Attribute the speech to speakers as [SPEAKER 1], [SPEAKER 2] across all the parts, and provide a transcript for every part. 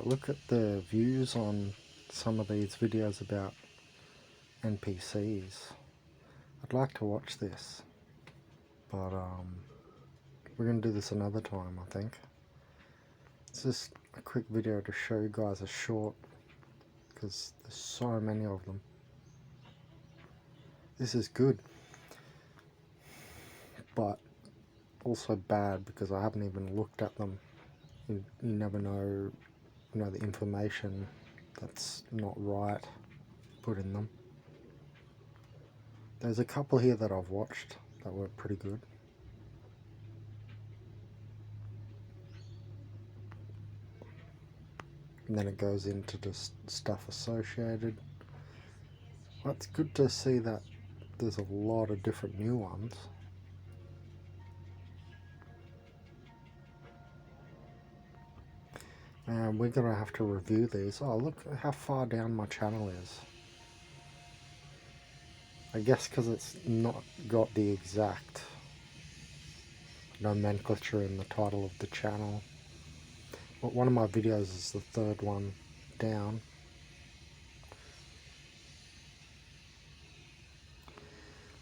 [SPEAKER 1] Like, look at the views on some of these videos about NPCs. I'd like to watch this, but we're going to do this another time, I think. It's just a quick video to show you guys a short, because there's so many of them. This is good, but also bad because I haven't even looked at them. You never know, the information that's not right put in them. There's a couple here that I've watched that were pretty good. And then it goes into just stuff associated. Well, it's good to see that there's a lot of different new ones. And we're going to have to review these. Oh, look how far down my channel is. I guess because it's not got the exact nomenclature in the title of the channel. But one of my videos is the third one down.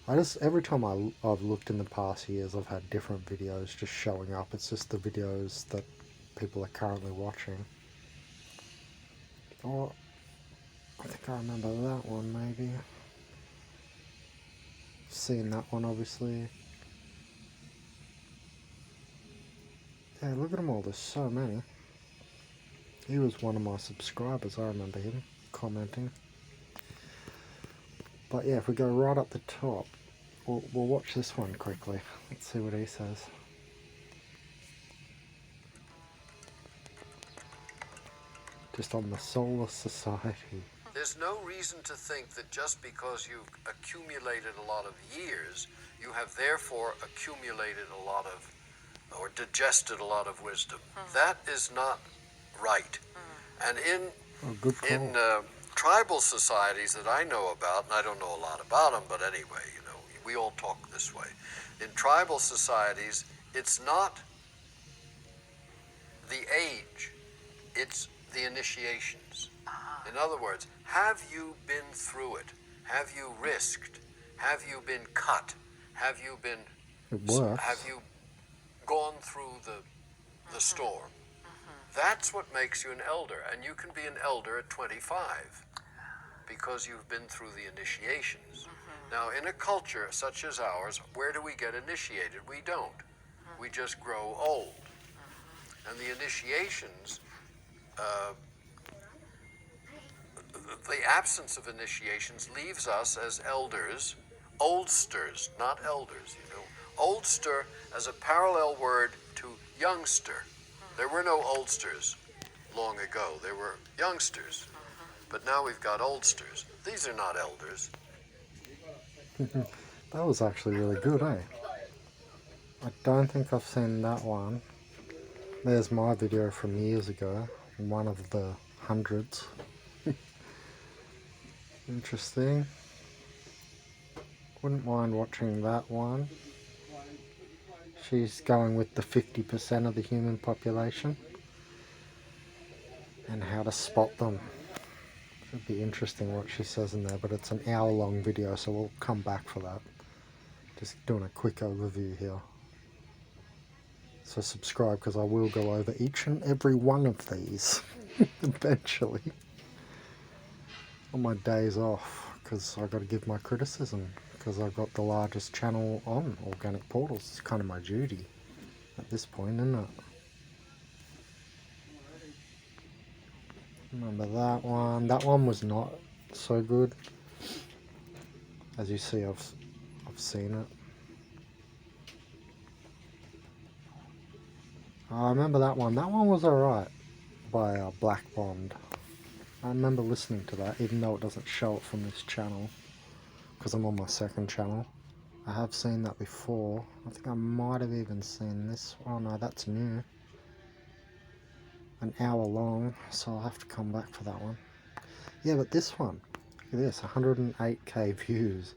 [SPEAKER 1] Every time I've looked in the past years, I've had different videos just showing up. It's just the videos that people are currently watching. Oh, I think I remember that one, maybe. Seen that one, obviously. Yeah, look at them all, there's so many. He was one of my subscribers, I remember him commenting. But yeah, if we go right up the top, we'll watch this one quickly. Let's see what he says. Just on the Solar Society.
[SPEAKER 2] There's no reason to think that just because you've accumulated a lot of years, you have therefore accumulated a lot of, or digested a lot of wisdom. That is not right. And in tribal societies that I know about, and I don't know a lot about them, but anyway, we all talk this way. In tribal societies, it's not the age, it's the initiations. In other words, have you been through it? Have you risked? Have you been cut? Have you been? Have you gone through the storm? That's what makes you an elder, and you can be an elder at 25 because you've been through the initiations. Now, in a culture such as ours, where do we get initiated? We don't. We just grow old. And the initiations, the absence of initiations leaves us as elders, oldsters, not elders, Oldster as a parallel word to youngster. There were no oldsters long ago. There were youngsters. But now we've got oldsters. These are not elders.
[SPEAKER 1] That was actually really good, eh? I don't think I've seen that one. There's my video from years ago, one of the hundreds. Interesting. Wouldn't mind watching that one. She's going with the 50% of the human population and how to spot them. It'd be interesting what she says in there, but it's an hour-long video, so we'll come back for that. Just doing a quick overview here. So subscribe, because I will go over each and every one of these eventually on my days off, because I've got to give my criticism, because I've got the largest channel on Organic Portals. It's kind of my duty at this point, isn't it? Remember that one. That one was not so good. As you see, I've seen it. I remember that one. That one was alright, by Black Bond. I remember listening to that, even though it doesn't show it from this channel, because I'm on my second channel. I have seen that before. I think I might have even seen this. Oh no, that's new. An hour long, so I'll have to come back for that one. Yeah, but this one, look at this, 108k views.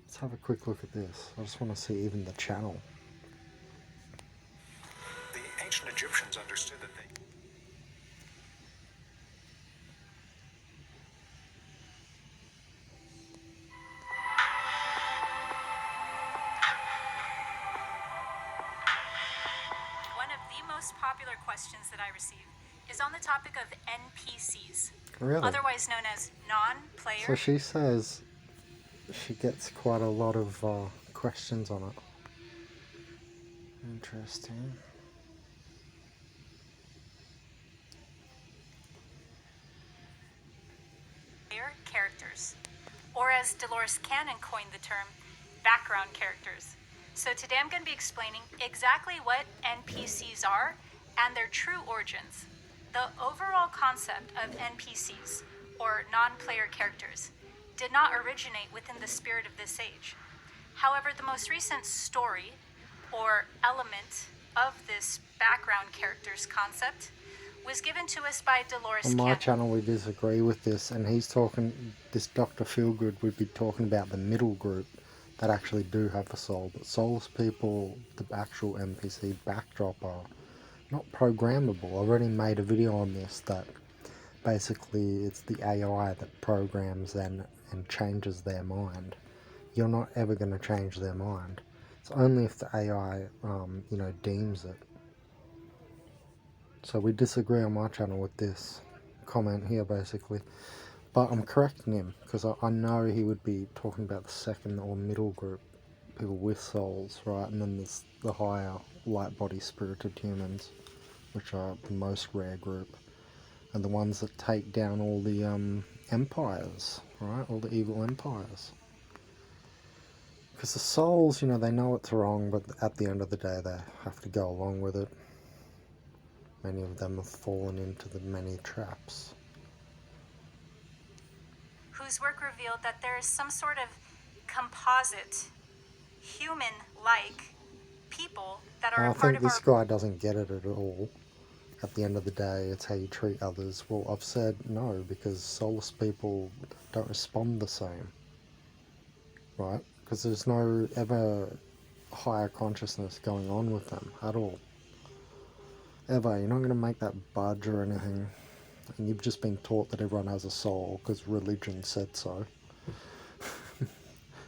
[SPEAKER 1] Let's have a quick look at this. I just want to see even the channel.
[SPEAKER 3] The ancient Egyptians understood that most popular questions that I receive is on the topic of NPCs,
[SPEAKER 1] Really?
[SPEAKER 3] otherwise known as non-player.
[SPEAKER 1] So she says she gets quite a lot of questions on it. Interesting.
[SPEAKER 3] Characters, or as Dolores Cannon coined the term, background characters. So today I'm going to be explaining exactly what NPCs are and their true origins. The overall concept of NPCs, or non-player characters, did not originate within the spirit of this age. However, the most recent story or element of this background characters concept was given to us by Dolores
[SPEAKER 1] On my
[SPEAKER 3] Cannon.
[SPEAKER 1] channel we disagree with this, and he's talking, this Dr. Feelgood would be talking about the middle group that actually do have a soul, but soulless people, the actual NPC backdrop, are not programmable. I've already made a video on this, that basically it's the AI that programs and changes their mind. You're not ever going to change their mind. It's only if the AI, deems it. So we disagree on my channel with this comment here, basically. But I'm correcting him, because I know he would be talking about the second or middle group, people with souls, right? And then there's the higher light body spirited humans, which are the most rare group, and the ones that take down all the empires, right? All the evil empires. Because the souls, they know it's wrong, but at the end of the day they have to go along with it. Many of them have fallen into the many traps.
[SPEAKER 3] Whose work revealed that there is some sort of composite, human-like people that are
[SPEAKER 1] I
[SPEAKER 3] a part
[SPEAKER 1] think
[SPEAKER 3] of
[SPEAKER 1] this
[SPEAKER 3] our...
[SPEAKER 1] guy doesn't get it at all. At the end of the day, it's how you treat others. Well, I've said no, because soulless people don't respond the same, right? Because there's no ever higher consciousness going on with them at all. Ever. You're not going to make that budge or anything. And you've just been taught that everyone has a soul because religion said so.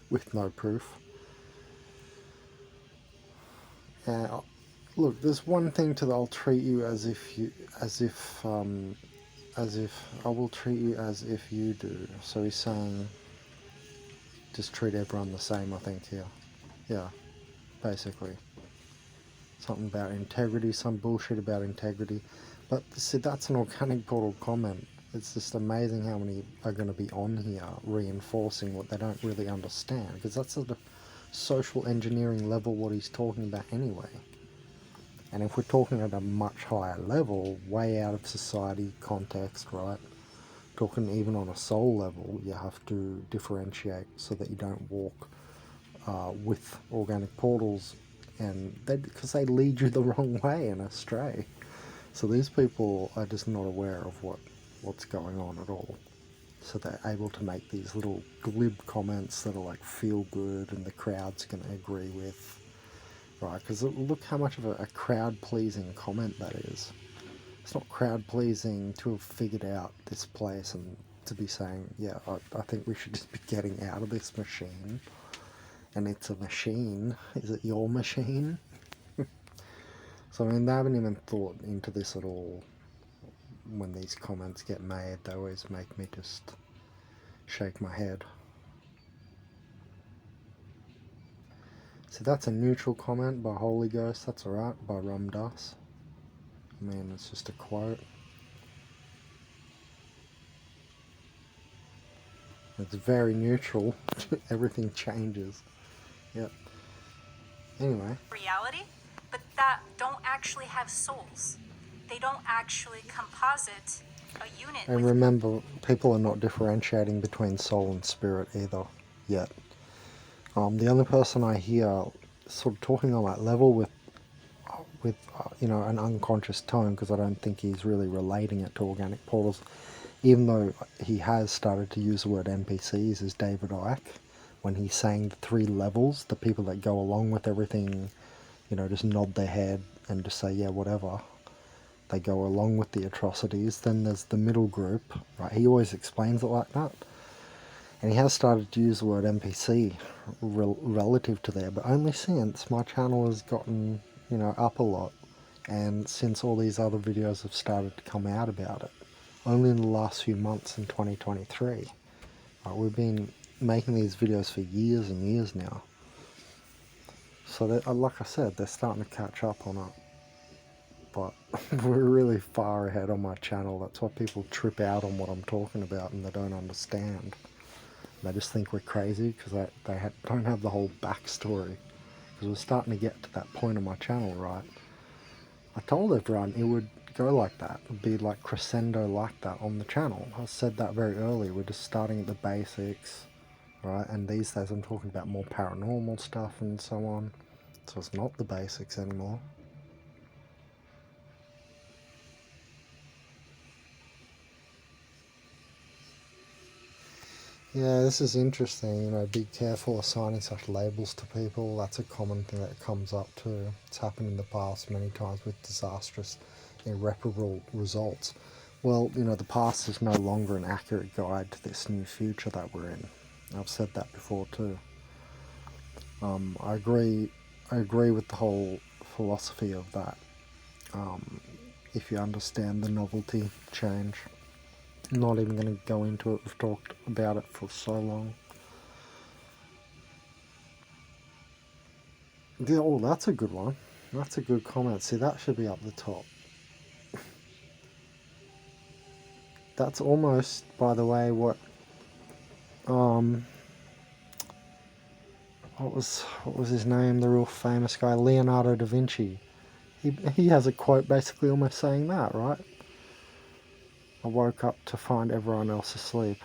[SPEAKER 1] With no proof. Look, there's one thing to the I'll treat you as if I will treat you as if you do. So he's saying just treat everyone the same, I think, here. Yeah, basically. Something about integrity, some bullshit about integrity. But see, that's an organic portal comment. It's just amazing how many are going to be on here reinforcing what they don't really understand, because that's at a social engineering level what he's talking about anyway. And if we're talking at a much higher level, way out of society context, right? Talking even on a soul level, you have to differentiate so that you don't walk with organic portals, and because they lead you the wrong way and astray. So these people are just not aware of what's going on at all. So they're able to make these little glib comments that are like feel good and the crowd's going to agree with, right? Because look how much of a crowd-pleasing comment that is. It's not crowd-pleasing to have figured out this place and to be saying, yeah, I think we should just be getting out of this machine. And it's a machine. Is it your machine? So, I mean, they haven't even thought into this at all. When these comments get made, they always make me just shake my head. So that's a neutral comment by Holy Ghost. That's alright, by Ram Dass. I mean, it's just a quote. It's very neutral. Everything changes. Yep. Anyway.
[SPEAKER 3] reality, but that don't actually have souls. They don't actually composite a unit.
[SPEAKER 1] And remember, people are not differentiating between soul and spirit either, yet. The only person I hear sort of talking on that level with an unconscious tone, because I don't think he's really relating it to organic portals, even though he has started to use the word NPCs, is David Icke, when he's saying the 3 levels, the people that go along with everything, just nod their head and just say, yeah, whatever. They go along with the atrocities. Then there's the middle group, right? He always explains it like that. And he has started to use the word NPC relative to there, but only since my channel has gotten, up a lot. And since all these other videos have started to come out about it, only in the last few months in 2023, we've been making these videos for years and years now. So like I said, they're starting to catch up on it. But we're really far ahead on my channel. That's why people trip out on what I'm talking about and they don't understand. They just think we're crazy because they don't have the whole backstory. Because we're starting to get to that point on my channel, right? I told everyone it would go like that. It would be like crescendo like that on the channel. I said that very early. We're just starting at the basics, right? And these days I'm talking about more paranormal stuff and so on. So it's not the basics anymore. Yeah, this is interesting, you know, be careful assigning such labels to people. That's a common thing that comes up too. It's happened in the past many times with disastrous, irreparable results. Well, you know, the past is no longer an accurate guide to this new future that we're in. I've said that before too. I agree with the whole philosophy of that. If you understand the novelty change. I'm not even going to go into it. We've talked about it for so long. Yeah, oh, that's a good one. That's a good comment. See, that should be up the top. That's almost, by the way, what was his name? The real famous guy, Leonardo da Vinci. He has a quote basically almost saying that, right? I woke up to find everyone else asleep.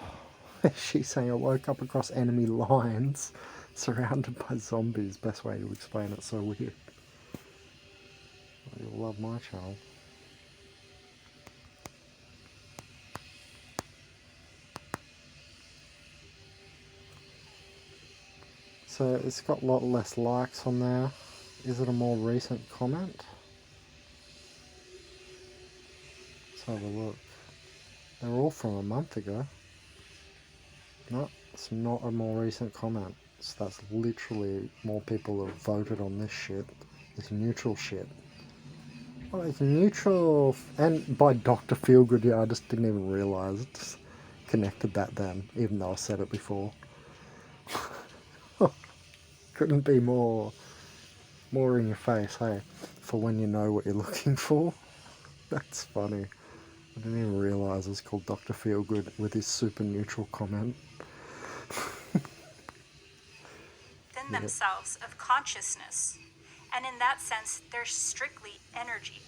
[SPEAKER 1] She's saying I woke up across enemy lines, surrounded by zombies. Best way to explain it, so weird. You'll love my channel. So it's got a lot less likes on there. Is it a more recent comment? Let's have a look. They're all from a month ago. No, it's not a more recent comment. So that's literally more people have voted on this shit. This neutral shit. Oh, it's neutral. And by Dr. Feelgood, yeah, I just didn't even realise it. Just connected that then, even though I said it before. Couldn't be more in your face, hey? For when you know what you're looking for. That's funny. I didn't even realise it's called Dr. Feelgood with his super neutral comment.
[SPEAKER 3] Within themselves of consciousness. And in that sense, they're strictly energy.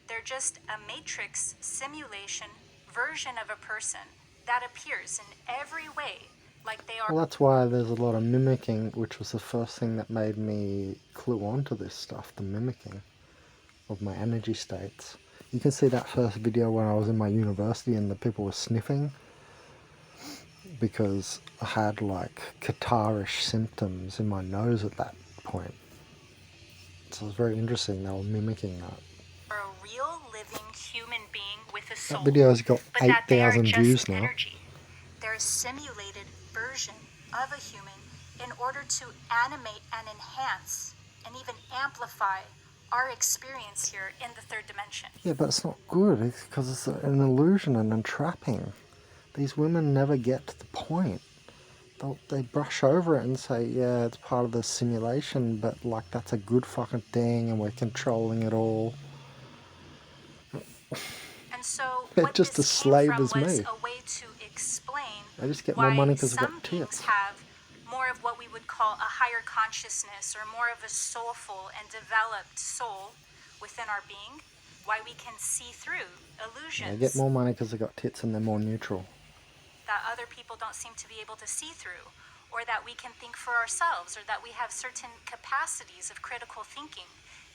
[SPEAKER 3] They're just a matrix simulation version of a person that appears in every way like they are.
[SPEAKER 1] Well, that's why there's a lot of mimicking, which was the first thing that made me clue on to this stuff, the mimicking of my energy states. You can see that first video when I was in my university and the people were sniffing because I had like catarrhish symptoms in my nose at that point. So it was very interesting, they were mimicking that.
[SPEAKER 3] Are a real living human being with a soul.
[SPEAKER 1] That video's got
[SPEAKER 3] but that they are
[SPEAKER 1] 8,000
[SPEAKER 3] just
[SPEAKER 1] views now.
[SPEAKER 3] energy. They're a simulated version of a human in order to animate and enhance and even amplify our experience here in the third dimension.
[SPEAKER 1] Yeah, but it's not good. It's because it's an illusion and entrapping. These women never get to the point. They brush over it and say, yeah, it's part of the simulation, but like that's a good fucking thing and we're controlling it all.
[SPEAKER 3] And so
[SPEAKER 1] They're
[SPEAKER 3] what
[SPEAKER 1] just
[SPEAKER 3] this
[SPEAKER 1] as slave
[SPEAKER 3] came
[SPEAKER 1] as
[SPEAKER 3] from was
[SPEAKER 1] me.
[SPEAKER 3] a way to explain
[SPEAKER 1] They just get
[SPEAKER 3] why
[SPEAKER 1] more money because they've
[SPEAKER 3] some
[SPEAKER 1] got
[SPEAKER 3] beings
[SPEAKER 1] tits.
[SPEAKER 3] have more of what we would call a higher consciousness or more of a soulful and developed soul within our being, why we can see through illusions
[SPEAKER 1] They get more money because they've got tits and they're more neutral.
[SPEAKER 3] that other people don't seem to be able to see through, or that we can think for ourselves, or that we have certain capacities of critical thinking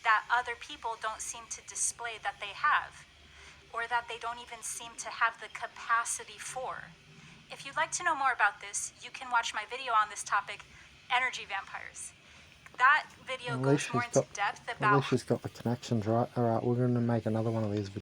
[SPEAKER 3] that other people don't seem to display that they have, or that they don't even seem to have the capacity for. If you'd like to know more about this, you can watch my video on this topic, Energy Vampires. That video goes more into depth
[SPEAKER 1] At
[SPEAKER 3] about
[SPEAKER 1] least she's got the connections right. Alright, we're going to make another one of these videos.